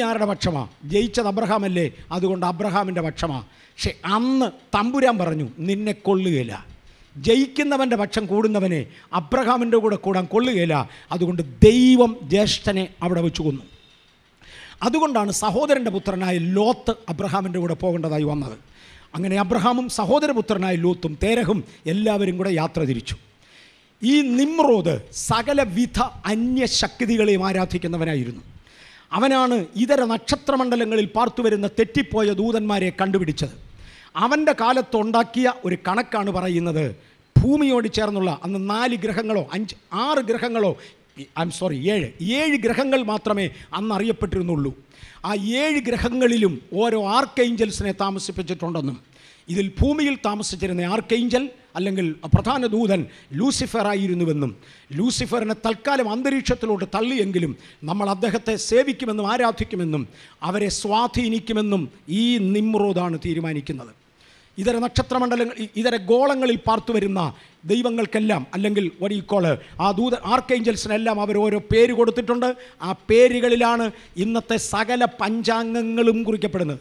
ആരുടെ പക്ഷമാണ്? ജയിച്ചത് അബ്രഹാമല്ലേ, അതുകൊണ്ട് അബ്രഹാമിൻ്റെ പക്ഷമാണ്. പക്ഷെ അന്ന് തമ്പുരാൻ പറഞ്ഞു, നിന്നെ കൊള്ളുകയില്ല. ജയിക്കുന്നവൻ്റെ പക്ഷം കൂടുന്നവനെ അബ്രഹാമിൻ്റെ കൂടെ കൂടാൻ കൊള്ളുകയില്ല. അതുകൊണ്ട് ദൈവം ജ്യേഷ്ഠനെ അവിടെ വെച്ച് കൊന്നു. അതുകൊണ്ടാണ് സഹോദരൻ്റെ പുത്രനായ ലോത്ത് അബ്രഹാമിൻ്റെ കൂടെ പോകേണ്ടതായി വന്നത്. അങ്ങനെ അബ്രഹാമും സഹോദരപുത്രനായ ലോത്തും തേരഹും എല്ലാവരും കൂടെ യാത്ര തിരിച്ചു. ഈ നിമ്രോദ് സകലവിധ അന്യശക്തികളെയും ആരാധിക്കുന്നവനായിരുന്നു. അവനാണ് ഇതര നക്ഷത്രമണ്ഡലങ്ങളിൽ പാർത്തുവരുന്ന തെറ്റിപ്പോയ ദൂതന്മാരെ കണ്ടുപിടിച്ചത്. അവൻ്റെ കാലത്തുണ്ടാക്കിയ ഒരു കണക്കാണ് പറയുന്നത്, ഭൂമിയോട് ചേർന്നുള്ള അന്ന് 4 ഗ്രഹങ്ങളോ 6 ഗ്രഹങ്ങളോ 7 ഗ്രഹങ്ങൾ മാത്രമേ അന്ന് അറിയപ്പെട്ടിരുന്നുള്ളൂ. ആ 7 ഗ്രഹങ്ങളിലും ഓരോ ആർക്കേഞ്ചൽസിനെ താമസിപ്പിച്ചിട്ടുണ്ടെന്നും ഇതിൽ ഭൂമിയിൽ താമസിച്ചിരുന്ന ആർക്കേഞ്ചൽ അല്ലെങ്കിൽ പ്രധാന ദൂതൻ ലൂസിഫർ ആയിരുന്നുവെന്നും ലൂസിഫറിനെ തൽക്കാലം അന്തരീക്ഷത്തിലോട്ട് തള്ളിയെങ്കിലും നമ്മൾ അദ്ദേഹത്തെ സേവിക്കുമെന്നും ആരാധിക്കുമെന്നും അവരെ സ്വാധീനിക്കുമെന്നും ഈ നിമ്രോദാണ് തീരുമാനിക്കുന്നത്. ഇതര നക്ഷത്രമണ്ഡലങ്ങൾ, ഇതര ഗോളങ്ങളിൽ പാർത്തു വരുന്ന ദൈവങ്ങൾക്കെല്ലാം അല്ലെങ്കിൽ വരിക്കോള് ആ ആർക്കേഞ്ചൽസിനെല്ലാം അവർ ഓരോ പേര് കൊടുത്തിട്ടുണ്ട്. ആ പേരുകളിലാണ് ഇന്നത്തെ സകല പഞ്ചാംഗങ്ങളും കുറിക്കപ്പെടുന്നത്.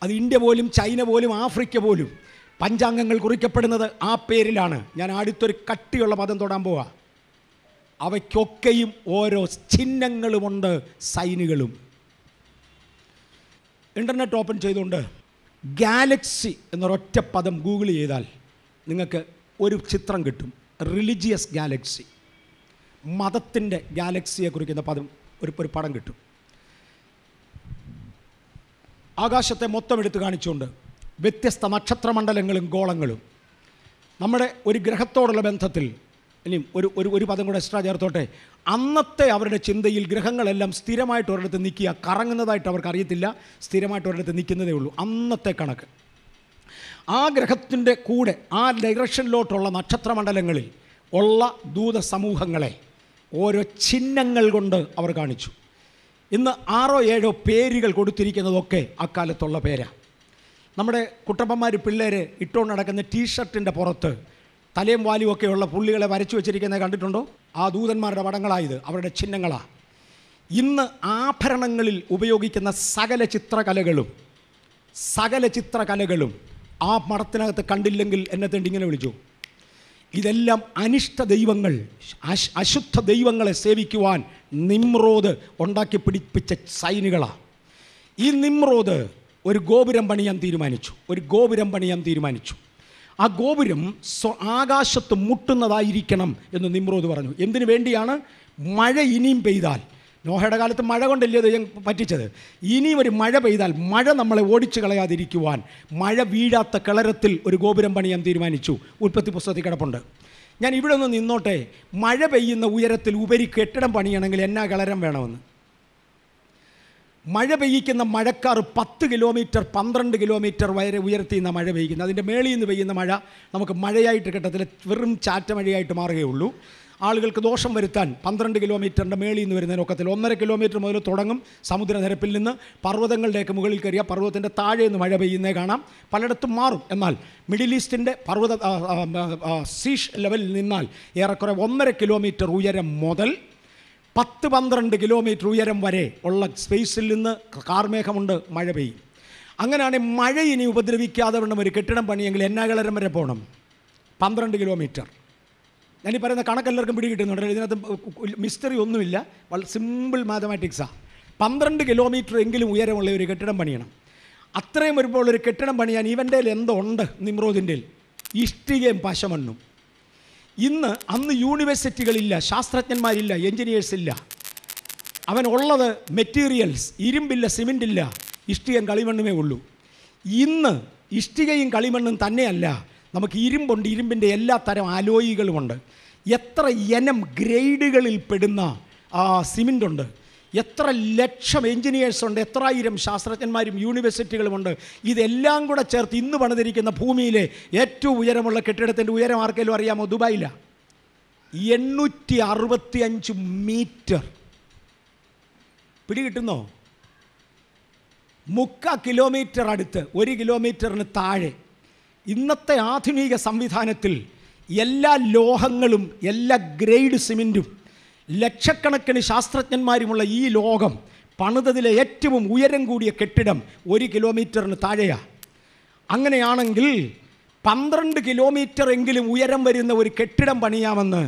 അത് ഇന്ത്യ പോലും ചൈന പോലും ആഫ്രിക്ക പോലും പഞ്ചാംഗങ്ങൾ കുറിക്കപ്പെടുന്നത് ആ പേരിലാണ്. ഞാൻ അടുത്തൊരു കട്ടിയുള്ള പദം തൊടാൻ പോവാ. അവയ്ക്കൊക്കെയും ഓരോ ചിഹ്നങ്ങളുമുണ്ട്, സൈനുകളും. ഇൻ്റർനെറ്റ് ഓപ്പൺ ചെയ്തുകൊണ്ട് ഗാലക്സി എന്നൊരൊറ്റ പദം ഗൂഗിൾ ചെയ്താൽ നിങ്ങൾക്ക് ഒരു ചിത്രം കിട്ടും. റിലിജിയസ് ഗാലക്സി, മതത്തിൻ്റെ ഗാലക്സിയെ കുറിക്കുന്ന ഒരു പടം കിട്ടും. ആകാശത്തെ മൊത്തം എടുത്ത് കാണിച്ചുകൊണ്ട് വ്യത്യസ്ത നക്ഷത്രമണ്ഡലങ്ങളും ഗോളങ്ങളും. നമ്മുടെ ഒരു ഗ്രഹത്തോടുള്ള ബന്ധത്തിൽ ഇനിയും ഒരു പദം കൂടെ എക്സ്ട്രാ ചേർത്തോട്ടെ. അന്നത്തെ അവരുടെ ചിന്തയിൽ ഗ്രഹങ്ങളെല്ലാം സ്ഥിരമായിട്ട് ഒരിടത്ത് നിൽക്കുക, കറങ്ങുന്നതായിട്ട് അവർക്ക് അറിയത്തില്ല, സ്ഥിരമായിട്ട് ഒരിടത്ത് നിൽക്കുന്നതേ ഉള്ളൂ. അന്നത്തെ കണക്ക് ആ ഗ്രഹത്തിൻ്റെ കൂടെ ആ ഡയറക്ഷനിലോട്ടുള്ള നക്ഷത്രമണ്ഡലങ്ങളിൽ ഉള്ള ദൂതസമൂഹങ്ങളെ ഓരോ ചിഹ്നങ്ങൾ കൊണ്ട് അവർ കാണിച്ചു. ഇന്ന് 6-7 പേരുകൾ കൊടുത്തിരിക്കുന്നതൊക്കെ അക്കാലത്തുള്ള പേരാണ്. നമ്മുടെ കുട്ടപ്പന്മാർ പിള്ളേർ ഇട്ടുകൊണ്ട് നടക്കുന്ന ടീഷർട്ടിൻ്റെ പുറത്ത് തലയും വാലും ഒക്കെയുള്ള പുള്ളികളെ വരച്ചു വെച്ചിരിക്കുന്നത് കണ്ടിട്ടുണ്ടോ? ആ ദൂതന്മാരുടെ പടങ്ങളായത്, അവരുടെ ചിഹ്നങ്ങളാണ്. ഇന്ന് ആഭരണങ്ങളിൽ ഉപയോഗിക്കുന്ന സകല ചിത്രകലകളും ആ മടത്തിനകത്ത് കണ്ടില്ലെങ്കിൽ എന്നെ തേണ്ടി ഇങ്ങനെ വിളിച്ചു. ഇതെല്ലാം അനിഷ്ട ദൈവങ്ങൾ, അശുദ്ധ ദൈവങ്ങളെ സേവിക്കുവാൻ നിമ്രോദ് ഉണ്ടാക്കി പിടിപ്പിച്ച സൈനുകളാണ്. ഈ നിമ്രോദ് ഒരു ഗോപുരം പണിയാൻ തീരുമാനിച്ചു. ആ ഗോപുരം ആകാശത്ത് മുട്ടുന്നതായിരിക്കണം എന്ന് നിമ്രോദ് പറഞ്ഞു. എന്തിനു വേണ്ടിയാണ്? മഴ ഇനിയും പെയ്താൽ, നോഹയുടെ കാലത്ത് മഴ കൊണ്ടല്ലേ ദൈവം പറ്റിച്ചത്, ഇനിയും ഒരു മഴ പെയ്താൽ മഴ നമ്മളെ ഓടിച്ചു കളയാതിരിക്കുവാൻ മഴ വീഴാത്ത കിളരത്തിൽ ഒരു ഗോപുരം പണിയാൻ തീരുമാനിച്ചു. ഉൽപ്പത്തി പുസ്തകത്തിൽ കിടപ്പുണ്ട്. ഞാൻ ഇവിടെ ഒന്ന് നിന്നോട്ടെ. മഴ പെയ്യുന്ന ഉയരത്തിൽ ഉപരി കെട്ടിടം പണിയണമെങ്കിൽ എന്നാ കിളരം വേണമെന്ന്? മഴ പെയ്യിക്കുന്ന മഴക്കാർ 10 കിലോമീറ്റർ 12 കിലോമീറ്റർ വരെ ഉയർത്തി നിന്നാണ് മഴ പെയ്യുന്നത്. അതിൻ്റെ മേളിൽ നിന്ന് പെയ്യുന്ന മഴ നമുക്ക് മഴയായിട്ട് കിട്ടത്തില്ല, വെറും ചാറ്റ മഴയായിട്ട് മാറുകയുള്ളൂ. ആളുകൾക്ക് ദോഷം വരുത്താൻ 12 കിലോമീറ്ററിൻ്റെ മേളിൽ നിന്ന് വരുന്നതിനൊക്കത്തിൽ 1.5 കിലോമീറ്റർ മുതൽ തുടങ്ങും. സമുദ്രനിരപ്പിൽ നിന്ന് പർവ്വതങ്ങളിലേക്ക് മുകളിൽ കയറിയ പർവ്വതത്തിൻ്റെ താഴെ നിന്ന് മഴ പെയ്യുന്നേ കാണാം. പലയിടത്തും മാറും. എന്നാൽ മിഡിൽ ഈസ്റ്റിൻ്റെ സീഷ് ലെവലിൽ നിന്നാൽ ഏറെക്കുറെ 1.5 കിലോമീറ്റർ ഉയരം മുതൽ 10-12 കിലോമീറ്റർ ഉയരം വരെ ഉള്ള സ്പേസിൽ നിന്ന് കാർമേഘമുണ്ട്, മഴ പെയ്യും. അങ്ങനെയാണെങ്കിൽ മഴ ഇനി ഉപദ്രവിക്കാതെ വേണം ഒരു കെട്ടിടം പണിയെങ്കിൽ എന്നാ കിളരം വരെ പോകണം? 12 കിലോമീറ്റർ. ഞാനീ പറയുന്ന കണക്കെല്ലാവർക്കും പിടി കിട്ടുന്നുണ്ട്. ഇതിനകത്ത് മിസ്റ്ററി ഒന്നുമില്ല, വളരെ സിമ്പിൾ മാത്തമാറ്റിക്സാണ്. 12 കിലോമീറ്റർ എങ്കിലും ഉയരമുള്ള ഒരു കെട്ടിടം പണിയണം. അത്രയും വരുമ്പോൾ ഒരു കെട്ടിടം പണിയാൻ ഇവൻ്റെ എന്തോ ഉണ്ട്, നിമ്രോദിൻ്റെ ഇഷ്ടികയും പശമണ്ണും. അന്ന് യൂണിവേഴ്സിറ്റികളില്ല, ശാസ്ത്രജ്ഞന്മാരില്ല, എൻജിനീയേഴ്സില്ല. അവനുള്ളത് മെറ്റീരിയൽസ്, ഇരുമ്പില്ല, സിമെൻറ്റില്ല, ഇഷ്ടികയും കളിമണ്ണുമേ ഉള്ളൂ. ഇന്ന് ഇഷ്ടികയും കളിമണ്ണും തന്നെയല്ല, നമുക്ക് ഇരുമ്പുണ്ട്, ഇരുമ്പിൻ്റെ എല്ലാ തരം അലോയികളുമുണ്ട്. എത്ര ഇനം ഗ്രേഡുകളിൽ പെടുന്ന സിമെൻ്റുണ്ട്, എത്ര ലക്ഷം എൻജിനീയേഴ്സുണ്ട്, എത്ര ആയിരം ശാസ്ത്രജ്ഞന്മാരും യൂണിവേഴ്സിറ്റികളുമുണ്ട്. ഇതെല്ലാം കൂടെ ചേർത്ത് ഇന്ന് പണിതിരിക്കുന്ന ഭൂമിയിലെ ഏറ്റവും ഉയരമുള്ള കെട്ടിടത്തിൻ്റെ ഉയരം ആർക്കെങ്കിലും അറിയാമോ? ദുബായിലാണ് 865 മീറ്റർ. പിടികിട്ടുന്നോ? 3/4 കിലോമീറ്റർ അടുത്ത്, 1 കിലോമീറ്ററിന് താഴെ. ഇന്നത്തെ ആധുനിക സംവിധാനത്തിൽ എല്ലാ ലോഹങ്ങളും എല്ലാ ഗ്രേഡ് സിമെൻറ്റും ലക്ഷക്കണക്കിന് ശാസ്ത്രജ്ഞന്മാരുമുള്ള ഈ ലോകം പണിതതിലെ ഏറ്റവും ഉയരം കൂടിയ കെട്ടിടം 1 കിലോമീറ്ററിന് താഴെയാണ്. അങ്ങനെയാണെങ്കിൽ 12 കിലോമീറ്റർ എങ്കിലും ഉയരം വരുന്ന ഒരു കെട്ടിടം പണിയാമെന്ന്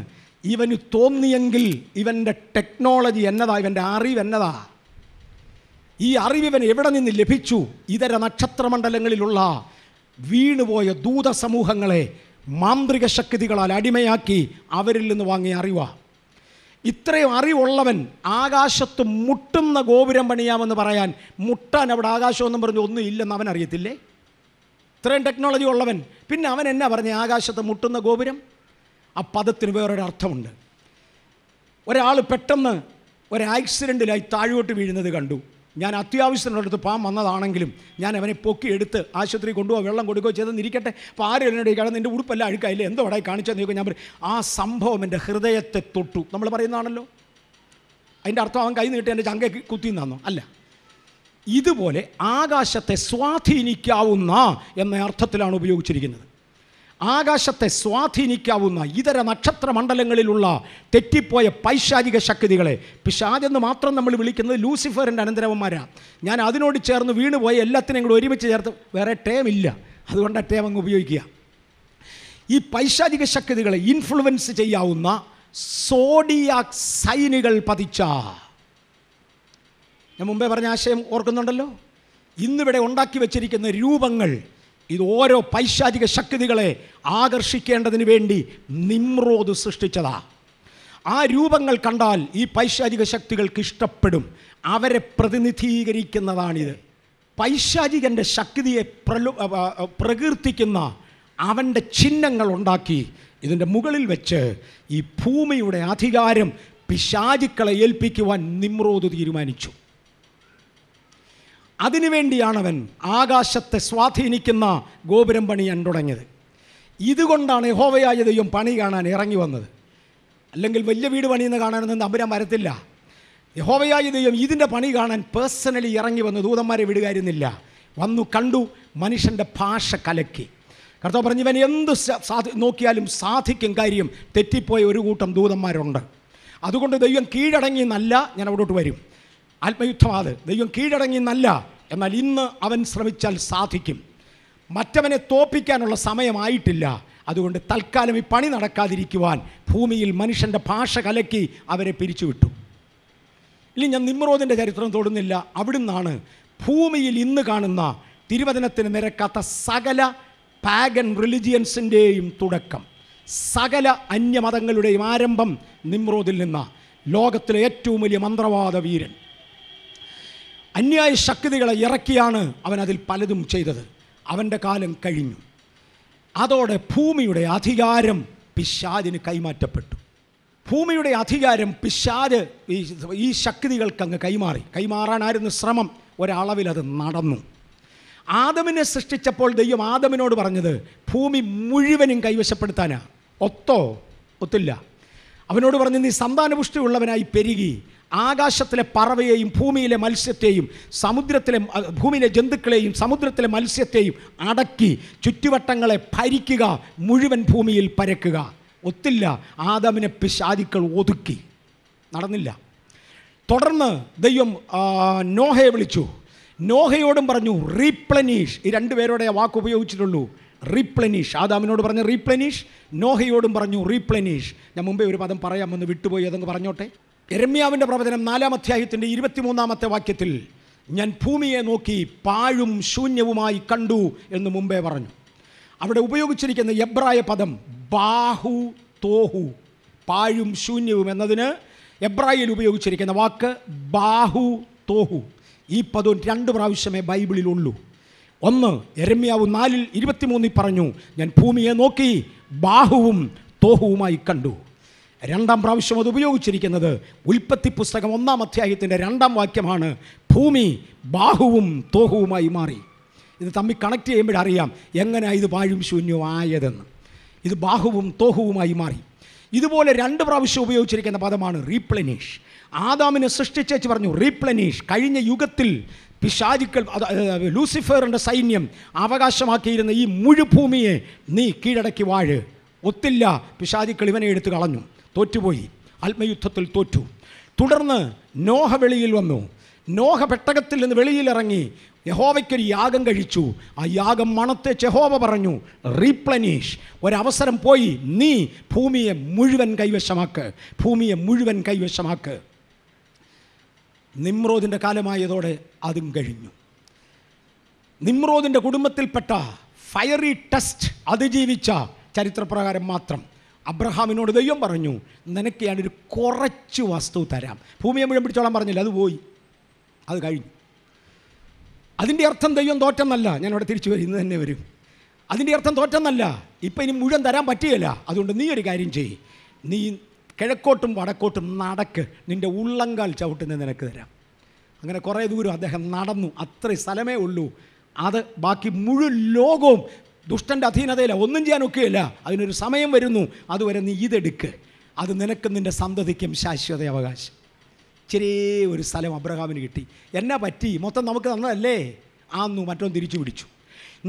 ഇവന് തോന്നിയെങ്കിൽ ഇവൻ്റെ ടെക്നോളജി എന്നതാ, ഇവൻ്റെ അറിവ് എന്നതാ? ഈ അറിവ് ഇവൻ എവിടെ നിന്ന് ലഭിച്ചു? ഇതര നക്ഷത്രമണ്ഡലങ്ങളിലുള്ള വീണുപോയ ദൂതസമൂഹങ്ങളെ മാന്ത്രിക ശക്തികളാൽ അടിമയാക്കി അവരിൽ നിന്ന് വാങ്ങിയ അറിവാണ്. ഇത്രയും അറിവുള്ളവൻ ആകാശത്ത് മുട്ടുന്ന ഗോപുരം പണിയാമെന്ന് പറയാൻ, മുട്ടാൻ അവിടെ ആകാശമൊന്നും പറഞ്ഞ് ഒന്നും ഇല്ലെന്ന് അവൻ അറിയത്തില്ലേ? ഇത്രയും ടെക്നോളജി ഉള്ളവൻ പിന്നെ അവൻ എന്നാ പറഞ്ഞ ആകാശത്ത് മുട്ടുന്ന ഗോപുരം? ആ പദത്തിന് വേറൊരർത്ഥമുണ്ട്. ഒരാൾ പെട്ടെന്ന് ഒരു ആക്സിഡൻറ്റിലായി താഴോട്ട് വീഴുന്നത് കണ്ടു. ഞാൻ അത്യാവശ്യത്തിനടുത്ത് പാം വന്നതാണെങ്കിലും ഞാൻ അവനെ പൊക്കിയെടുത്ത് ആശുപത്രി കൊണ്ടുപോകുക, വെള്ളം കൊടുക്കുകയോ ചെയ്തെന്നിരിക്കട്ടെ. അപ്പോൾ ആരും എന്നോട് കടന്ന് നിൻ്റെ ഉടുപ്പെല്ലാം അഴുക്കായില്ലേ, എന്തോ അവിടെ കാണിച്ചെന്ന് ചോദിക്കും. ഞാൻ പറയും ആ സംഭവം എൻ്റെ ഹൃദയത്തെ തൊട്ടു. നമ്മൾ പറയുന്നതാണല്ലോ. അതിൻ്റെ അർത്ഥം അവൻ കൈ നീട്ടി എൻ്റെ ചങ്ക കുത്തിന്നാന്നോ? അല്ല. ഇതുപോലെ ആകാശത്തെ സ്വാധീനിക്കാവുന്ന എന്ന അർത്ഥത്തിലാണ് ഉപയോഗിച്ചിരിക്കുന്നത്. ആകാശത്തെ സ്വാധീനിക്കാവുന്ന ഇതര നക്ഷത്രമണ്ഡലങ്ങളിലുള്ള തെറ്റിപ്പോയ പൈശാചിക ശക്തികളെ, പിശാചെന്ന് മാത്രം നമ്മൾ വിളിക്കുന്നത് ലൂസിഫറിൻ്റെ അനന്തരവന്മാരാണ്. ഞാൻ അതിനോട് ചേർന്ന് വീണുപോയ എല്ലാത്തിനെയും കൂടെ ഒരുമിച്ച് ചേർത്ത്, വേറെ ടേം ഇല്ല, അതുകൊണ്ട് ആ ടേം അങ്ങ് ഉപയോഗിക്കുക. ഈ പൈശാചിക ശക്തികളെ ഇൻഫ്ലുവൻസ് ചെയ്യാവുന്ന സോഡിയാക് സൈനുകൾ പതിച്ച, ഞാൻ മുമ്പേ പറഞ്ഞ ആശയം ഓർക്കുന്നുണ്ടല്ലോ. ഇന്നിവിടെ ഉണ്ടാക്കി വച്ചിരിക്കുന്ന രൂപങ്ങൾ, ഇത് ഓരോ പൈശാചിക ശക്തികളെ ആകർഷിക്കേണ്ടതിന് വേണ്ടി നിമ്രോദ് സൃഷ്ടിച്ചതാ. ആ രൂപങ്ങൾ കണ്ടാൽ ഈ പൈശാചിക ശക്തികൾക്ക് ഇഷ്ടപ്പെടും. അവരെ പ്രതിനിധീകരിക്കുന്നതാണിത്. പൈശാചികൻ്റെ ശക്തിയെ പ്രകീർത്തിക്കുന്ന അവൻ്റെ ചിഹ്നങ്ങൾ ഉണ്ടാക്കി ഇതിൻ്റെ മുകളിൽ വെച്ച് ഈ ഭൂമിയുടെ അധികാരം പിശാചുക്കളെ ഏൽപ്പിക്കുവാൻ നിമ്രോദ് തീരുമാനിച്ചു. അതിനുവേണ്ടിയാണവൻ ആകാശത്തെ സ്വാധീനിക്കുന്ന ഗോപുരം പണിയാൻ തുടങ്ങിയത്. ഇതുകൊണ്ടാണ് യഹോവയായ ദൈവം പണി കാണാൻ ഇറങ്ങി വന്നത്. അല്ലെങ്കിൽ വലിയ വീട് പണിയെന്ന് കാണാനൊന്നും തമ്പുരാൻ വരത്തില്ല. യഹോവയായ ദൈവം ഇതിൻ്റെ പണി കാണാൻ പേഴ്സണലി ഇറങ്ങി വന്ന് ദൂതന്മാരെ വിടുകയായിരുന്നില്ല. വന്നു കണ്ടു, മനുഷ്യൻ്റെ ഭാഷ കലക്കി. കർത്താവ് പറഞ്ഞു, ഇവൻ എന്ത് നോക്കിയാലും സാധിക്കും കാര്യം. തെറ്റിപ്പോയ ഒരു കൂട്ടം ദൂതന്മാരുണ്ട്. അതുകൊണ്ട് ദൈവം കീഴടങ്ങി എന്നല്ല, ഞാൻ അവിടോട്ട് വരും. ആത്മയുദ്ധമാത് ദൈവം കീഴടങ്ങി എന്നല്ല, എന്നാൽ ഇന്ന് അവൻ ശ്രമിച്ചാൽ സാധിക്കും. മറ്റവനെ തോപ്പിക്കാനുള്ള സമയമായിട്ടില്ല. അതുകൊണ്ട് തൽക്കാലം ഈ പണി നടക്കാതിരിക്കുവാൻ ഭൂമിയിൽ മനുഷ്യൻ്റെ ഭാഷ കലക്കി അവരെ പിരിച്ചുവിട്ടു. ഇനി ഞാൻ നിമ്രോദിൻ്റെ ചരിത്രം തൊടുന്നില്ല. അവിടുന്നാണ് ഭൂമിയിൽ ഇന്ന് കാണുന്ന തിരുവചനത്തിന് നിരക്കാത്ത സകല പാഗൻ റിലിജിയൻസിൻ്റെയും തുടക്കം, സകല അന്യമതങ്ങളുടെയും ആരംഭം നിമ്രോദിൽ നിന്ന. ലോകത്തിലെ ഏറ്റവും വലിയ മന്ത്രവാദ വീരൻ. അന്യായ ശക്തികളെ ഇറക്കിയാണ് അവൻ അതിൽ പലതും ചെയ്തത്. അവൻ്റെ കാലം കഴിഞ്ഞു. അതോടെ ഭൂമിയുടെ അധികാരം പിശാചിന് കൈമാറ്റപ്പെട്ടു. ഭൂമിയുടെ അധികാരം പിശാച് ഈ ശക്തികൾക്കങ്ങ് കൈമാറാനായിരുന്നു ശ്രമം. ഒരളവിൽ അത് നടന്നു. ആദമിനെ സൃഷ്ടിച്ചപ്പോൾ ദൈവം ആദമിനോട് പറഞ്ഞത് ഭൂമി മുഴുവനും കൈവശപ്പെടുത്താനാ. ഒത്തില്ല. അവനോട് പറഞ്ഞ് നീ സന്താനപുഷ്ടിയുള്ളവനായി പെരുകി ആകാശത്തിലെ പറവയെയും ഭൂമിയിലെ മത്സ്യത്തെയും ഭൂമിയിലെ ജന്തുക്കളെയും സമുദ്രത്തിലെ മത്സ്യത്തെയും അടക്കി ചുറ്റുവട്ടങ്ങളെ ഭരിക്കുക, മുഴുവൻ ഭൂമിയിൽ പരക്കുക. ഒത്തില്ല. ആദമിനെ പിശാചുക്കൾ ഒതുക്കി. നടന്നില്ല. തുടർന്ന് ദൈവം നോഹയെ വിളിച്ചു. നോഹയോടും പറഞ്ഞു റീപ്ലനീഷ്. ഈ രണ്ടുപേരോടെ ആ വാക്ക് ഉപയോഗിച്ചിട്ടുള്ളൂ. റീപ്ലനീഷ്. ആദാമിനോട് പറഞ്ഞു റീപ്ലനീഷ്, നോഹയോടും പറഞ്ഞു റീപ്ലനീഷ്. ഞാൻ മുമ്പേ ഒരു പദം പറയാമെന്ന് വിട്ടുപോയി, അതങ്ങ് പറഞ്ഞോട്ടെ. യെരമ്യാവിൻ്റെ പ്രവചനം 4-ാം അധ്യായത്തിൻ്റെ 23-ാമത്തെ വാക്യത്തിൽ ഞാൻ ഭൂമിയെ നോക്കി പാഴും ശൂന്യവുമായി കണ്ടു എന്ന് മുമ്പേ പറഞ്ഞു. അവിടെ ഉപയോഗിച്ചിരിക്കുന്ന എബ്രായ പദം ബാഹു തോഹു, പാഴും ശൂന്യവും എന്നതിന് എബ്രായയിൽ ഉപയോഗിച്ചിരിക്കുന്ന വാക്ക് ബാഹു തോഹു. ഈ പദം 2 പ്രാവശ്യമേ ബൈബിളിലുള്ളൂ. ഒന്ന് യെരമ്യാവ് 4:23 പറഞ്ഞു ഞാൻ ഭൂമിയെ നോക്കി ബാഹുവും തോഹുവുമായി കണ്ടു. 2-ാം പ്രാവശ്യം അത് ഉപയോഗിച്ചിരിക്കുന്നത് ഉൽപ്പത്തി പുസ്തകം 1-ാം അധ്യായത്തിൻ്റെ 2-ാം വാക്യമാണ്. ഭൂമി ബാഹുവും തോഹുവുമായി മാറി. ഇത് തമ്മിൽ കണക്ട് ചെയ്യുമ്പോഴറിയാം എങ്ങനെയാണ് ഇത് പാഴും ശൂന്യവും ആയതെന്ന്. ഇത് ബാഹുവും തോഹുവുമായി മാറി. ഇതുപോലെ 2 പ്രാവശ്യം ഉപയോഗിച്ചിരിക്കുന്ന പദമാണ് റീപ്ലനീഷ്. ആദാമിനെ സൃഷ്ടിച്ചേച്ച് പറഞ്ഞു റീപ്ലനീഷ്. കഴിഞ്ഞ യുഗത്തിൽ പിശാചുക്കൾ, ലൂസിഫറിൻ്റെ സൈന്യം അവകാശമാക്കിയിരുന്ന ഈ മുഴുഭൂമിയെ നീ കീഴടക്കി വാഴ്. ഒത്തില്ല. പിശാചുക്കൾ ഇവനെ എടുത്തു കളഞ്ഞു. തോറ്റുപോയി. ആത്മയുദ്ധത്തിൽ തോറ്റു. തുടർന്ന് നോഹ വെളിയിൽ വന്നു. നോഹ പെട്ടകത്തിൽ നിന്ന് വെളിയിലിറങ്ങി യഹോവയ്ക്കൊരു യാഗം കഴിച്ചു. ആ യാഗം മണത്തെ യഹോവ പറഞ്ഞു, റീപ്ലനീഷ്, ഒരവസരം പോയി, നീ ഭൂമിയെ മുഴുവൻ കൈവശമാക്ക്, ഭൂമിയെ മുഴുവൻ കൈവശമാക്ക്. നിമ്രോദിൻ്റെ കാലമായതോടെ അതും കഴിഞ്ഞു. നിമ്രോദിൻ്റെ കുടുംബത്തിൽപ്പെട്ട ഫയറി ടെസ്റ്റ് അതിജീവിച്ച ചരിത്രപ്രകാരം മാത്രം അബ്രഹാമിനോട് ദൈവം പറഞ്ഞു, നിനക്ക് ഞാനൊരു കുറച്ച് വസ്തു തരാം. ഭൂമിയെ മുഴുവൻ പിടിച്ചോളാൻ പറഞ്ഞില്ല, അത് പോയി, അത് കഴിഞ്ഞു. അതിൻ്റെ അർത്ഥം ദൈവം തോറ്റെന്നല്ല. ഞാനിവിടെ തിരിച്ചു വരും, ഇന്ന് തന്നെ വരും. അതിൻ്റെ അർത്ഥം തോറ്റെന്നല്ല, ഇപ്പം ഇനി മുഴുവൻ തരാൻ പറ്റുകയില്ല. അതുകൊണ്ട് നീ ഒരു കാര്യം ചെയ്യ്, നീ കിഴക്കോട്ടും വടക്കോട്ടും നടക്ക്, നിൻ്റെ ഉള്ളങ്കാൽ ചവിട്ടുന്നത് നിനക്ക് തരാം. അങ്ങനെ കുറേ ദൂരം അദ്ദേഹം നടന്നു. അത്രയും സ്ഥലമേ ഉള്ളൂ. അത് ബാക്കി മുഴുവൻ ലോകവും ദുഷ്ടൻ്റെ അധീനതയില്ല, ഒന്നും ചെയ്യാൻ ഒക്കെയില്ല. അതിനൊരു സമയം വരുന്നു, അതുവരെ നീ ഇതെടുക്ക്, അത് നിനക്കും നിൻ്റെ സന്തതിക്കും ശാശ്വത അവകാശം. ചെറിയ ഒരു സ്ഥലം അബ്രഹാമിന് കിട്ടി. എന്നാ പറ്റി? മൊത്തം നമുക്ക് തന്നതല്ലേ? ആന്നു മറ്റൊന്ന് തിരിച്ചു പിടിച്ചു.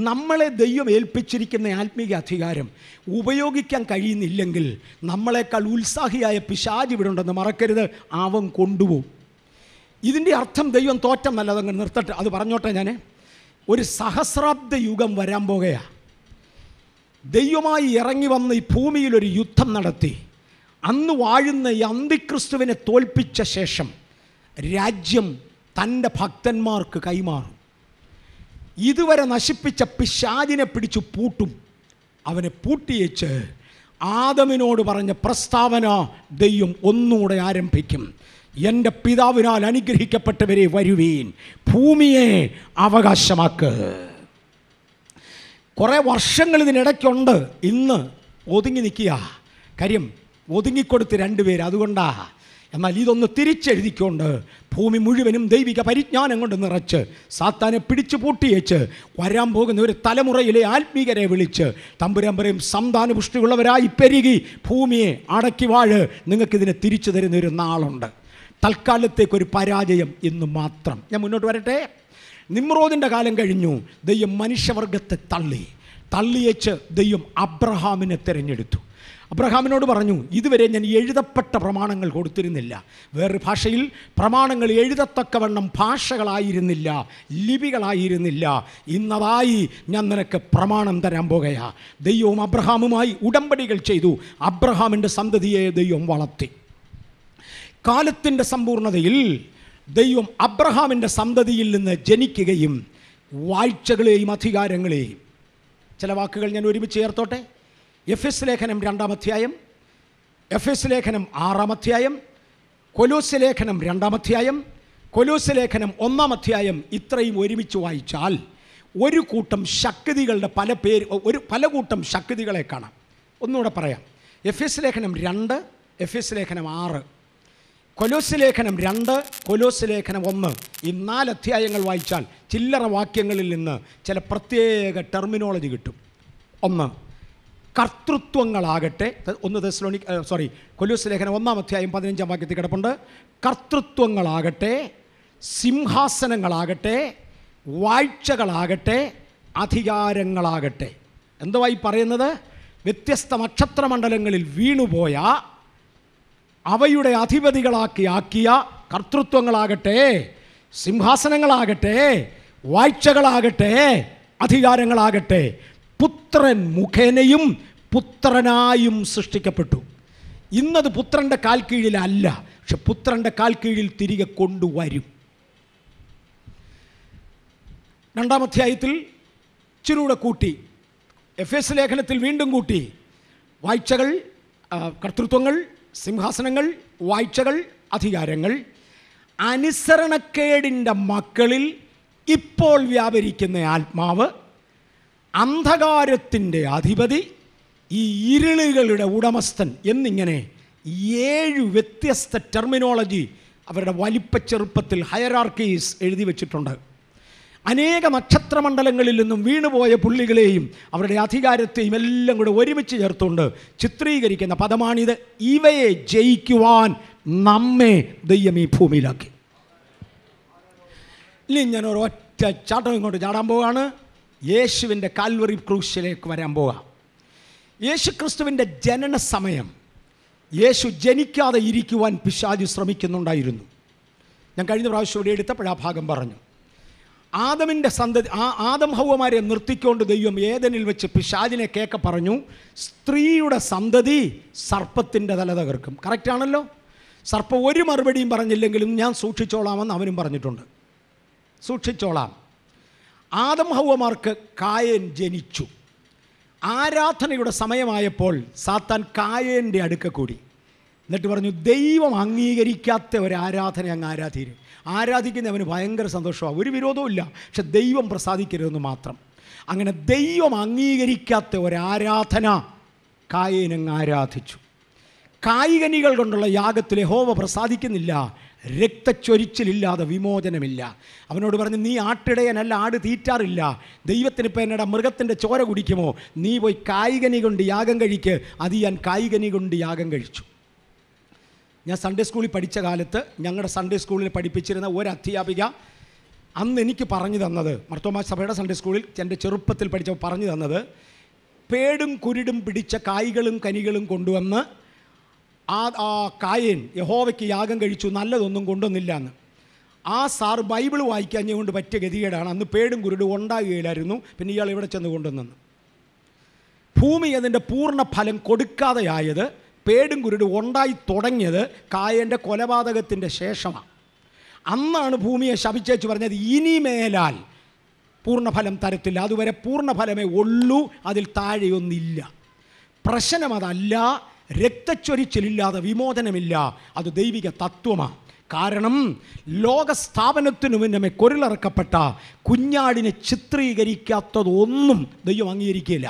നമ്മളെ ദൈവം ഏൽപ്പിച്ചിരിക്കുന്ന ആത്മീയ അധികാരം ഉപയോഗിക്കാൻ കഴിയുന്നില്ലെങ്കിൽ നമ്മളെക്കാൾ ഉത്സാഹിയായ പിശാച് ഇവിടെ ഉണ്ടെന്ന് മറക്കരുത്, അവൻ കൊണ്ടുപോകും. ഇതിൻ്റെ അർത്ഥം ദൈവം തോറ്റെന്നല്ല, അതങ്ങ് നിർത്തട്ടെ, അത് പറഞ്ഞോട്ടെ. ഞാൻ ഒരു സഹസ്രാബ്ദ യുഗം വരാൻ പോകുകയാണ്. ദൈവമായി ഇറങ്ങി വന്ന് ഈ ഭൂമിയിലൊരു യുദ്ധം നടത്തി അന്ന് വാഴുന്ന ഈ അന്തിക്രിസ്തുവിനെ തോൽപ്പിച്ച ശേഷം രാജ്യം തൻ്റെ ഭക്തന്മാർക്ക് കൈമാറും. ഇതുവരെ നശിപ്പിച്ച പിശാചിനെ പിടിച്ചു പൂട്ടും. അവനെ പൂട്ടിയേച്ച് ആദമിനോട് പറഞ്ഞ പ്രസ്താവന ദൈവം ഒന്നുകൂടെ ആരംഭിക്കും. എൻ്റെ പിതാവിനാൽ അനുഗ്രഹിക്കപ്പെട്ടവരെ വരുവീൻ, ഭൂമിയെ അവകാശമാക്ക്. കുറേ വർഷങ്ങൾ ഇതിനിടയ്ക്കുണ്ട്. ഇന്ന് ഒതുങ്ങി നിൽക്കുക. കാര്യം ഒതുങ്ങിക്കൊടുത്ത് രണ്ടുപേര്, അതുകൊണ്ടാ. എന്നാൽ ഇതൊന്ന് തിരിച്ചെഴുതിക്കൊണ്ട് ഭൂമി മുഴുവനും ദൈവിക പരിജ്ഞാനം കൊണ്ട് നിറച്ച് സാത്താനെ പിടിച്ചു പൂട്ടിയേച്ച് വരാൻ പോകുന്ന ഒരു തലമുറയിലെ ആത്മീകരെ വിളിച്ച് തമ്പുരാൻ പറയും, സന്താനപുഷ്ടിയുള്ളവരായി പെരുകി ഭൂമിയെ അടക്കി വാഴ്, നിങ്ങൾക്കിതിനെ തിരിച്ചു തരുന്നൊരു നാളുണ്ട്. തൽക്കാലത്തേക്കൊരു പരാജയം ഇന്ന് മാത്രം. ഞാൻ മുന്നോട്ട് വരട്ടെ. നിമ്രോദിൻ്റെ കാലം കഴിഞ്ഞു. ദൈവം മനുഷ്യവർഗത്തെ തള്ളിയേച്ച് ദൈവം അബ്രഹാമിനെ തിരഞ്ഞെടുത്തു. അബ്രഹാമിനോട് പറഞ്ഞു, ഇതുവരെ ഞാൻ എഴുതപ്പെട്ട പ്രമാണങ്ങൾ കൊടുത്തിരുന്നില്ല. വേറൊരു ഭാഷയിൽ പ്രമാണങ്ങൾ എഴുതത്തക്കവണ്ണം ഭാഷകളായിരുന്നില്ല, ലിപികളായിരുന്നില്ല. ഇന്നതായി ഞാൻ നിനക്ക് പ്രമാണം തരാൻ പോകുകയാ. ദൈവവും അബ്രഹാമുമായി ഉടമ്പടികൾ ചെയ്തു. അബ്രഹാമിൻ്റെ സന്തതിയെ ദൈവം വളർത്തി. കാലത്തിൻ്റെ സമ്പൂർണതയിൽ ദൈവം അബ്രഹാമിൻ്റെ സന്തതിയിൽ നിന്ന് ജനിക്കുകയും വാഴ്ചകളെയും അധികാരങ്ങളെയും, ചില വാക്കുകൾ ഞാൻ ഒരുമിച്ച് ചേർത്തോട്ടെ. എഫെസ് ലേഖനം 2-ാം അധ്യായം, എഫെസ് ലേഖനം 6-ാം അധ്യായം, കൊലോസ്യ ലേഖനം 2-ാം അധ്യായം, കൊലോസ്യ ലേഖനം 1-ാം അധ്യായം, ഇത്രയും ഒരുമിച്ച് വായിച്ചാൽ ഒരു കൂട്ടം ശക്തികളുടെ പല കൂട്ടം ശക്തികളെ കാണാം. ഒന്നുകൂടെ പറയാം. എഫെസ് ലേഖനം 2, എഫെസ് ലേഖനം 6, കൊലോസ്യ ലേഖനം 2, കൊലോസ്യ ലേഖനം 1, ഈ 4 അധ്യായങ്ങൾ വായിച്ചാൽ ചില്ലറ വാക്യങ്ങളിൽ നിന്ന് ചില പ്രത്യേക ടെർമിനോളജി കിട്ടും. ഒന്ന്, കർത്തൃത്വങ്ങളാകട്ടെ. കൊലോസ്യ ലേഖനം 1-ാം അധ്യായം 15-ാം വാക്യത്തിൽ കിടപ്പുണ്ട്. കർത്തൃത്വങ്ങളാകട്ടെ, സിംഹാസനങ്ങളാകട്ടെ, വാഴ്ചകളാകട്ടെ, അധികാരങ്ങളാകട്ടെ. എന്തുവായി പറയുന്നത്? വ്യത്യസ്ത നക്ഷത്രമണ്ഡലങ്ങളിൽ വീണുപോയ അവയുടെ അധിപതികളാക്കിയ കർത്തൃത്വങ്ങളാകട്ടെ, സിംഹാസനങ്ങളാകട്ടെ, വാഴ്ചകളാകട്ടെ, അധികാരങ്ങളാകട്ടെ, പുത്രൻ മുഖേനയും പുത്രനായും സൃഷ്ടിക്കപ്പെട്ടു. ഇന്നത് പുത്രൻ്റെ കാൽ കീഴിലല്ല, പക്ഷെ പുത്രൻ്റെ കാൽ കീഴിൽ തിരികെ കൊണ്ടുവരും. 2-ാം അധ്യായത്തിൽ ഇച്ചിരൂടെ കൂട്ടി, എഫെസ് ലേഖനത്തിൽ വീണ്ടും കൂട്ടി. വാഴ്ചകൾ, കർത്തൃത്വങ്ങൾ, സിംഹാസനങ്ങൾ, വാഴ്ചകൾ, അധികാരങ്ങൾ. അനുസരണക്കേടിൻ്റെ മക്കളിൽ ഇപ്പോൾ വ്യാപരിക്കുന്ന ആത്മാവ്, അന്ധകാരത്തിൻ്റെ അധിപതി, ഈ ഇരുളുകളുടെ ഉടമസ്ഥൻ എന്നിങ്ങനെ 7 വ്യത്യസ്ത ടെർമിനോളജി അവരുടെ വലിപ്പച്ചെറുപ്പത്തിൽ ഹയറാർക്കീസ് എഴുതി വച്ചിട്ടുണ്ട്. അനേക നക്ഷത്രമണ്ഡലങ്ങളിൽ നിന്നും വീണുപോയ പുള്ളികളെയും അവരുടെ അധികാരത്തെയും എല്ലാം കൂടെ ഒരുമിച്ച് ചേർത്തുകൊണ്ട് ചിത്രീകരിക്കുന്ന പദമാണിത്. ഇവയെ ജയിക്കുവാൻ നമ്മെ ദൈവം ഈ ഭൂമിയിലാക്കി. ഇനി ഞാൻ ഒരൊറ്റ ചാട്ടം ഇങ്ങോട്ട് ചാടാൻ പോവുകയാണ്. യേശുവിൻ്റെ കാൽവറി ക്രൂശിലേക്ക് വരാൻ പോവുക. യേശു ക്രിസ്തുവിൻ്റെ ജനന സമയം യേശു ജനിക്കാതെ ഇരിക്കുവാൻ പിശാച് ശ്രമിക്കുന്നുണ്ടായിരുന്നു. ഞാൻ കഴിഞ്ഞ പ്രാവശ്യം ഇവിടെ എടുത്തപ്പോഴാ ഭാഗം പറഞ്ഞു. ആദമിൻ്റെ സന്തതി, ആദം ഹൗവമാരെ നിർത്തിക്കൊണ്ട് ദൈവം ഏദനിൽ വെച്ച് പിശാചിനെ കേൾക്കെ പറഞ്ഞു, സ്ത്രീയുടെ സന്തതി സർപ്പത്തിൻ്റെ തല തകർക്കും. കറക്റ്റാണല്ലോ. സർപ്പം ഒരു മറുപടിയും പറഞ്ഞില്ലെങ്കിലും ഞാൻ സൂക്ഷിച്ചോളാമെന്ന് അവനും പറഞ്ഞിട്ടുണ്ട്. സൂക്ഷിച്ചോളാം. ആദം ഹൗവമാർക്ക് കായേൻ ജനിച്ചു. ആരാധനയുടെ സമയമായപ്പോൾ സാത്താൻ കായേൻ്റെ അടുക്ക കൂടി. എന്നിട്ട് പറഞ്ഞു, ദൈവം അംഗീകരിക്കാത്ത ഒരു ആരാധന അങ്ങ് ആരാധിക്കുന്നവന് ഭയങ്കര സന്തോഷമാണ്, ഒരു വിരോധവും ഇല്ല, പക്ഷെ ദൈവം പ്രസാദിക്കരുതെന്ന് മാത്രം. അങ്ങനെ ദൈവം അംഗീകരിക്കാത്ത ഒരാരാധന കായേനങ്ങ് ആരാധിച്ചു. കായികനികൾ കൊണ്ടുള്ള യാഗത്തിൽ യഹോവ പ്രസാദിക്കുന്നില്ല, രക്തച്ചൊരിച്ചിലില്ലാതെ വിമോചനമില്ല. അവനോട് പറഞ്ഞു, നീ ആട്ടിടയനല്ല, ആട് തീറ്റാറില്ല, ദൈവത്തിന് ഇപ്പം എന്നടാ മൃഗത്തിൻ്റെ ചോര കുടിക്കുമോ? നീ പോയി കായികനി കൊണ്ട് യാഗം കഴിക്ക്. അത് ഞാൻ കായികനി കൊണ്ട് യാഗം കഴിച്ചു. ഞാൻ സൺഡേ സ്കൂളിൽ പഠിച്ച കാലത്ത് ഞങ്ങളുടെ സൺഡേ സ്കൂളിൽ പഠിപ്പിച്ചിരുന്ന ഒരു അധ്യാപിക അന്ന് എനിക്ക് പറഞ്ഞു തന്നത്, മർത്തോമാ സഭയുടെ സൺഡേ സ്കൂളിൽ എൻ്റെ ചെറുപ്പത്തിൽ പഠിച്ചപ്പോൾ പറഞ്ഞു തന്നത്, പേടും കുരുടും പിടിച്ച കായ്കളും കനികളും കൊണ്ടുവന്ന് ആ കായേൻ യഹോവയ്ക്ക് യാഗം കഴിച്ചു, നല്ലതൊന്നും കൊണ്ടുവന്നില്ല എന്ന്. ആ സാറ് ബൈബിൾ വായിക്കാഞ്ഞുകൊണ്ട് പറ്റിയ ഗതികേടാണ്. അന്ന് പേടും കുരുടും ഉണ്ടാകുകയില്ലായിരുന്നു. പിന്നെ ഇയാൾ ഇവിടെ ചെന്ന് കൊണ്ടുവന്നു. ഭൂമി അതിൻ്റെ പൂർണ്ണ ഫലം കൊടുക്കാതെയായത്, പേടും കുരുടും ഉണ്ടായി തുടങ്ങിയത് കായേൻ്റെ കൊലപാതകത്തിൻ്റെ ശേഷമാണ്. അന്നാണ് ഭൂമിയെ ശപിച്ചേച്ച് പറഞ്ഞത്, ഇനിമേലാൽ പൂർണ്ണഫലം തരത്തില്ല, അതുവരെ പൂർണ്ണഫലമേ ഉള്ളൂ, അതിൽ താഴെയൊന്നില്ല. പ്രശ്നം അതല്ല, രക്തച്ചൊരിച്ചിലില്ലാതെ വിമോചനമില്ല, അത് ദൈവിക തത്വമാണ്. കാരണം ലോകസ്ഥാപനത്തിനു മുന്നമേ കൊരിലിറക്കപ്പെട്ട കുഞ്ഞാടിനെ ചിത്രീകരിക്കാത്തതൊന്നും ദൈവം അംഗീകരിക്കില്ല.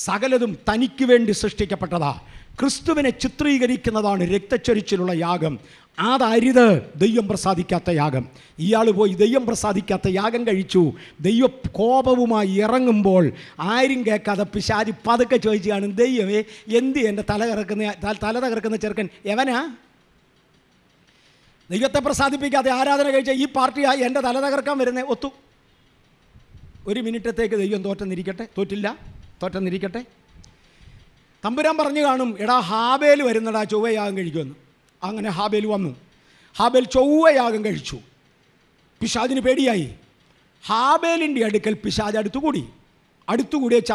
സകലതും തനിക്ക് വേണ്ടി സൃഷ്ടിക്കപ്പെട്ടതാ. ക്രിസ്തുവിനെ ചിത്രീകരിക്കുന്നതാണ് രക്തച്ചൊരിച്ചിലുള്ള യാഗം. അതരുത് ദൈവം പ്രസാദിക്കാത്ത യാഗം. ഇയാൾ പോയി ദൈവം പ്രസാദിക്കാത്ത യാഗം കഴിച്ചു. ദൈവ കോപവുമായി ഇറങ്ങുമ്പോൾ ആരും കേൾക്കാതെ പിശാചി പതുക്കെ ചോദിച്ചു കാണും, ദൈവമേ എന്ത് എൻ്റെ തല തകർക്കുന്ന ചെറുക്കൻ എവനാ? ദൈവത്തെ പ്രസാദിപ്പിക്കാതെ ആരാധന കഴിച്ച ഈ പാർട്ടിയായി എൻ്റെ തല തകർക്കാൻ വരുന്നേ ഒത്തു. ഒരു മിനിറ്റത്തേക്ക് ദൈവം തോറ്റെന്നിരിക്കട്ടെ. തമ്പുരാൻ പറഞ്ഞു കാണും, എടാ ഹാബേൽ വരുന്നടാ ചൊവ്വയാഗം കഴിക്കുമെന്ന്. അങ്ങനെ ഹാബേൽ വന്നു. ഹാബേൽ ചൊവ്വയാഗം കഴിച്ചു. പിശാചിന് പേടിയായി. ഹാബേലിൻ്റെ അടുക്കൽ പിശാച് അടുത്തുകൂടി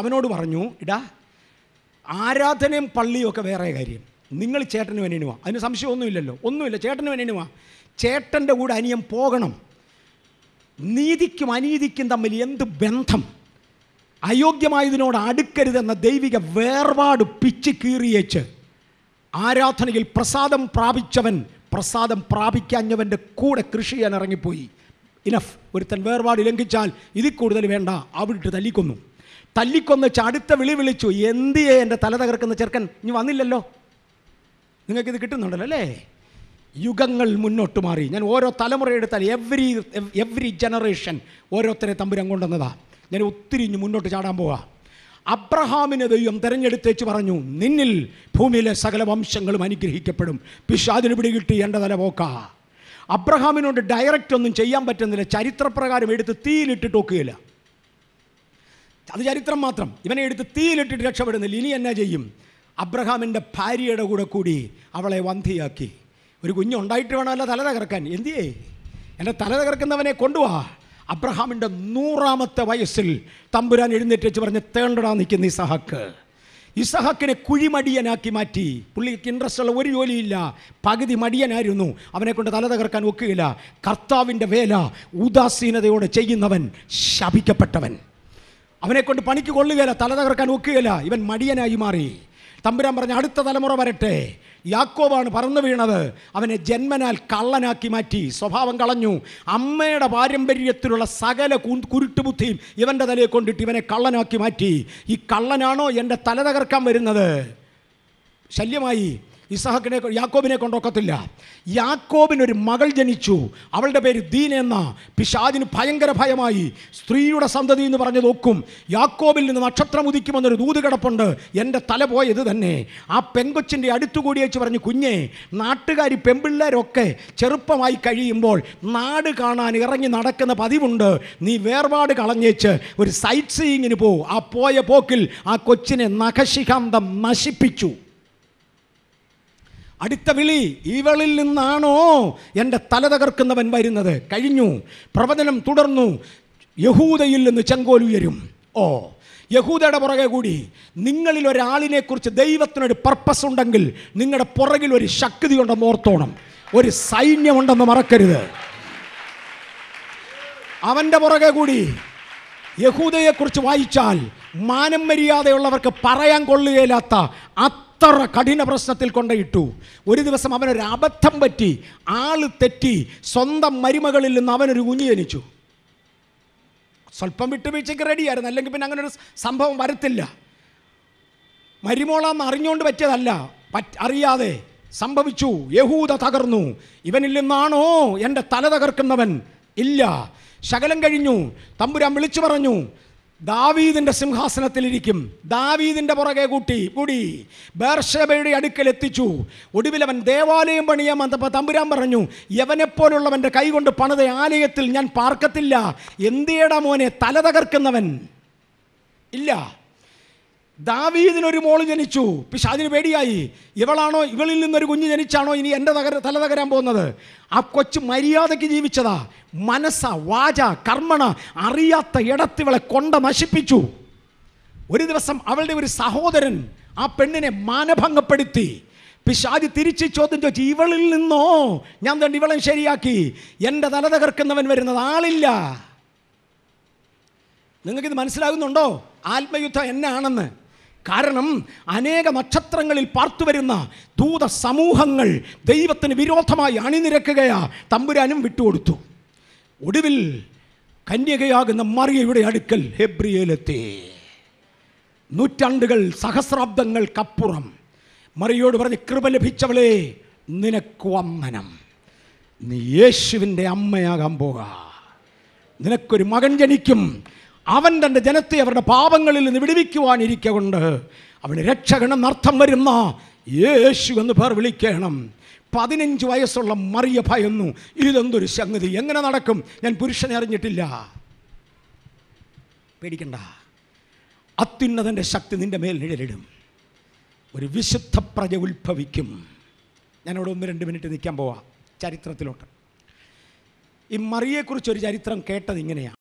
അവനോട് പറഞ്ഞു, ഇടാ ആരാധനയും പള്ളിയും ഒക്കെ വേറെ കാര്യം, നിങ്ങൾ ചേട്ടന് വേണ്ടിനുവാ, അതിന് ഒന്നുമില്ല, ചേട്ടന് വേണ്ടിനുവാ. ചേട്ടൻ്റെ കൂടെ അനിയൻ പോകണം. നീതിക്കും അനീതിക്കും തമ്മിൽ എന്ത് ബന്ധം? അയോഗ്യമായതിനോട് അടുക്കരുതെന്ന ദൈവിക വേർപാട് പിച്ച് കീറിയേച്ച് ആരാധനയിൽ പ്രസാദം പ്രാപിച്ചവൻ പ്രസാദം പ്രാപിക്കാഞ്ഞവൻ്റെ കൂടെ കൃഷി ചെയ്യാൻ ഇറങ്ങിപ്പോയി. ഇനഫ്. ഒരുത്തൻ വേർപാട് ലംഘിച്ചാൽ ഇതിൽ കൂടുതൽ വേണ്ട, അവിടിട്ട് തല്ലിക്കൊന്ന് അടുത്ത വിളിച്ചു, എന്തിയേ എൻ്റെ തല തകർക്കുന്ന ചെറുക്കൻ ഇനി വന്നില്ലല്ലോ. നിങ്ങൾക്കിത് കിട്ടുന്നുണ്ടല്ലോ അല്ലേ? യുഗങ്ങൾ മുന്നോട്ട് മാറി. ഞാൻ ഓരോ തലമുറ എടുത്താൽ എവ്രി ജനറേഷൻ ഓരോരുത്തരെ തമ്പുരാൻ കൊണ്ടുവന്നതാണ്. ഞാൻ ഒത്തിരി മുന്നോട്ട് ചാടാൻ പോവാ. അബ്രഹാമിനെ ദൈവം തിരഞ്ഞെടുത്തേച്ച് പറഞ്ഞു, നിന്നിൽ ഭൂമിയിലെ സകല വംശങ്ങളും അനുഗ്രഹിക്കപ്പെടും. പിശാചിന് പിടികിട്ടി എൻ്റെ തല പോക്ക. അബ്രഹാമിനോട് ഡയറക്റ്റ് ഒന്നും ചെയ്യാൻ പറ്റുന്നില്ല. ചരിത്രപ്രകാരം എടുത്ത് തീയിലിട്ടിട്ട് ഒക്കുകയില്ല. അത് ചരിത്രം മാത്രം. ഇവനെ എടുത്ത് തീയിലിട്ടിട്ട് രക്ഷപ്പെടുന്നില്ല. ഇനി എന്നാ ചെയ്യും? അബ്രഹാമിൻ്റെ ഭാര്യയുടെ കൂടി അവളെ വന്ധിയാക്കി. ഒരു കുഞ്ഞുണ്ടായിട്ട് വേണമല്ലോ തല തകർക്കാൻ. എന്തിയേ? എൻ്റെ തല തകർക്കുന്നവനെ കൊണ്ടുപോവാ. അബ്രഹാമിൻ്റെ 100ാമത്തെ വയസ്സിൽ തമ്പുരാൻ എഴുന്നേറ്റ് വെച്ച് പറഞ്ഞ്, തേണ്ടടാ നിൽക്കുന്ന ഇസഹാക്കിനെ കുഴിമടിയനാക്കി മാറ്റി. പുള്ളിക്ക് ഇൻട്രസ്റ്റ് ഉള്ള ഒരു ജോലിയില്ല, പകുതി മടിയനായിരുന്നു. അവനെ കൊണ്ട് തല തകർക്കാൻ ഒക്കുകയില്ല. കർത്താവിൻ്റെ വേല ഉദാസീനതയോടെ ചെയ്യുന്നവൻ ശപിക്കപ്പെട്ടവൻ. അവനെക്കൊണ്ട് പണിക്ക് കൊള്ളുകയില്ല, തല തകർക്കാൻ ഒക്കുകയില്ല. ഇവൻ മടിയനായി മാറി. തമ്പുരാൻ പറഞ്ഞ അടുത്ത തലമുറ വരട്ടെ. യാക്കോബാണ് പറന്നു വീണത്. അവനെ ജന്മനാൽ കള്ളനാക്കി മാറ്റി, സ്വഭാവം കളഞ്ഞു. അമ്മയുടെ പാരമ്പര്യത്തിലുള്ള സകല കുരുട്ടുബുദ്ധിയും ഇവൻ്റെ തലയെ കൊണ്ടിട്ട് ഇവനെ കള്ളനാക്കി മാറ്റി. ഈ കള്ളനാണോ എൻ്റെ തല തകർക്കാൻ വരുന്നത്? ശല്യമായി. യാക്കോബിനെ കൊണ്ടൊക്കത്തില്ല. യാക്കോബിനൊരു മകൾ ജനിച്ചു. അവളുടെ പേര് ദീന എന്ന. പിശാചിന് ഭയങ്കര ഭയമായി. സ്ത്രീയുടെ സന്തതി എന്ന് പറഞ്ഞത് ഒക്കും. യാക്കോബിൽ നിന്ന് നക്ഷത്രം ഉദിക്കുമെന്നൊരു ദൂത് കിടപ്പുണ്ട്. എൻ്റെ തല പോയത് തന്നെ. ആ പെങ്കൊച്ചിൻ്റെ അടുത്തുകൂടി വെച്ച് പറഞ്ഞു, കുഞ്ഞെ, നാട്ടുകാരി പെമ്പിള്ളേരൊക്കെ ചെറുപ്പമായി കഴിയുമ്പോൾ നാട് കാണാൻ ഇറങ്ങി നടക്കുന്ന പതിവുണ്ട്. നീ വേർപാട് കളഞ്ഞേച്ച് ഒരു സൈറ്റ് സീയിങ്ങിന് പോ. ആ പോയ പോക്കിൽ ആ കൊച്ചിനെ നഖശിഖാന്തം നശിപ്പിച്ചു. അടുത്ത വിളി, ഇവളിൽ നിന്നാണോ എൻ്റെ തല തകർക്കുന്നവൻ വരുന്നത്? കഴിഞ്ഞു. പ്രവചനം തുടർന്നു. യഹൂദയിൽ നിന്ന് ചെങ്കോൽ ഉയരും. യഹൂദയുടെ പുറകെ കൂടി. നിങ്ങളിൽ ഒരാളിനെക്കുറിച്ച് ദൈവത്തിനൊരു പർപ്പസ് ഉണ്ടെങ്കിൽ നിങ്ങളുടെ പുറകിൽ ഒരു ശക്തി ഉണ്ടെന്ന് ഓർത്തോണം, ഒരു സൈന്യമുണ്ടെന്ന് മറക്കരുത്. അവൻ്റെ പുറകെ കൂടി. യഹൂദയെക്കുറിച്ച് വായിച്ചാൽ മാനം മര്യാദയുള്ളവർക്ക് പറയാൻ കൊള്ളുകയില്ലാത്ത അത്ര കഠിന പ്രശ്നത്തിൽ കൊണ്ടിട്ടു. ഒരു ദിവസം അവനൊരു അബദ്ധം പറ്റി, ആള് തെറ്റി, സ്വന്തം മരുമകളിൽ നിന്ന് അവനൊരു കുഞ്ഞ് ജനിച്ചു. സ്വല്പം വിട്ടുവീഴ്ചയ്ക്ക് റെഡിയായിരുന്നു, അല്ലെങ്കിൽ പിന്നെ അങ്ങനെ ഒരു സംഭവം വരത്തില്ല. മരുമോളാന്ന് അറിഞ്ഞുകൊണ്ട് പറ്റിയതല്ല, അറിയാതെ സംഭവിച്ചു. യഹൂദ തകർന്നു. ഇവനിൽ നിന്നാണോ എൻ്റെ തല തകർക്കുന്നവൻ? ഇല്ല. ശകലം കഴിഞ്ഞു. തമ്പുരാൻ വിളിച്ചു പറഞ്ഞു, ദാവീദിൻ്റെ സിംഹാസനത്തിലിരിക്കും. ദാവീദിൻ്റെ പുറകെ കൂടി ബേർശേബയുടെ അടുക്കൽ എത്തിച്ചു. ഒടുവിൽ അവൻ ദേവാലയം പണിയാൻ വന്നപ്പോൾ തമ്പുരാൻ പറഞ്ഞു, യവനെപ്പോലുള്ളവൻ്റെ കൈകൊണ്ട് പണിത ആലയത്തിൽ ഞാൻ പാർക്കത്തില്ല. എന്തിയടാ മോനെ തല തകർക്കുന്നവൻ? ഇല്ല. ദാവീദിനൊരു മോള് ജനിച്ചു. പിശാചിന് പേടിയായി. ഇവളിൽ നിന്നൊരു കുഞ്ഞ് ജനിച്ചാണോ ഇനി എൻ്റെ തല തകരാൻ പോകുന്നത്? ആ കൊച്ചു മര്യാദയ്ക്ക് ജീവിച്ചതാ. മനസ്സ, വാച, കർമ്മണ അറിയാത്ത ഇടത്തിവളെ കൊണ്ട നശിപ്പിച്ചു. ഒരു ദിവസം അവളുടെ ഒരു സഹോദരൻ ആ പെണ്ണിനെ മാനഭംഗപ്പെടുത്തി. പിശാച് തിരിച്ച് ചോദ്യം ചോദിച്ചു, ഇവളിൽ നിന്നോ ഞാൻ തന്നെ ഇവളെ ശരിയാക്കി? എൻ്റെ തല തകർക്കുന്നവൻ വരുന്നത് ആളില്ല. നിങ്ങൾക്കിത് മനസ്സിലാകുന്നുണ്ടോ? ആത്മയുദ്ധം എന്നാണെന്ന്. കാരണം അനേക നക്ഷത്രങ്ങളിൽ പാർത്തുവരുന്ന ദൂത സമൂഹങ്ങൾ ദൈവത്തിന് വിരോധമായി അണിനിരക്കുകയാ. തമ്പുരാനും വിട്ടുകൊടുത്തു. ഒടുവിൽ കന്യകയാകുന്ന മറിയയുടെ അടുക്കൽ ഹെബ്രിയേലെത്തി. നൂറ്റാണ്ടുകൾ, സഹസ്രാബ്ദങ്ങൾക്കപ്പുറം മറിയോട് പറഞ്ഞ്, കൃപ ലഭിച്ചവളെ നിനക്ക് വന്ദനം, നീ യേശുവിൻ്റെ അമ്മയാകാൻ പോകാ. നിനക്കൊരു മകൻ ജനിക്കും. അവൻ തൻ്റെ ജനത്തെ അവരുടെ പാപങ്ങളിൽ നിന്ന് വിടുവിക്കുവാനിരിക്കൊണ്ട് അവന് രക്ഷകനെന്നർത്ഥം വരുന്ന യേശു എന്ന് പേർ വിളിക്കണം. 15 വയസ്സുള്ള മറിയ ഭയന്നു. ഇതെന്തൊരു സംഗതി, എങ്ങനെ നടക്കും? ഞാൻ പുരുഷനെ അറിഞ്ഞിട്ടില്ല. പേടിക്കണ്ട, അത്യുന്നതൻ്റെ ശക്തി നിൻ്റെ മേൽ നിഴലിടും. ഒരു വിശുദ്ധ പ്രജ ഉത്ഭവിക്കും. ഞാനവിടെ 1-2 മിനിറ്റ് നിൽക്കാൻ പോവാം ചരിത്രത്തിലോട്ട്. ഈ മറിയെക്കുറിച്ചൊരു ചരിത്രം കേട്ടത് ഇങ്ങനെയാണ്.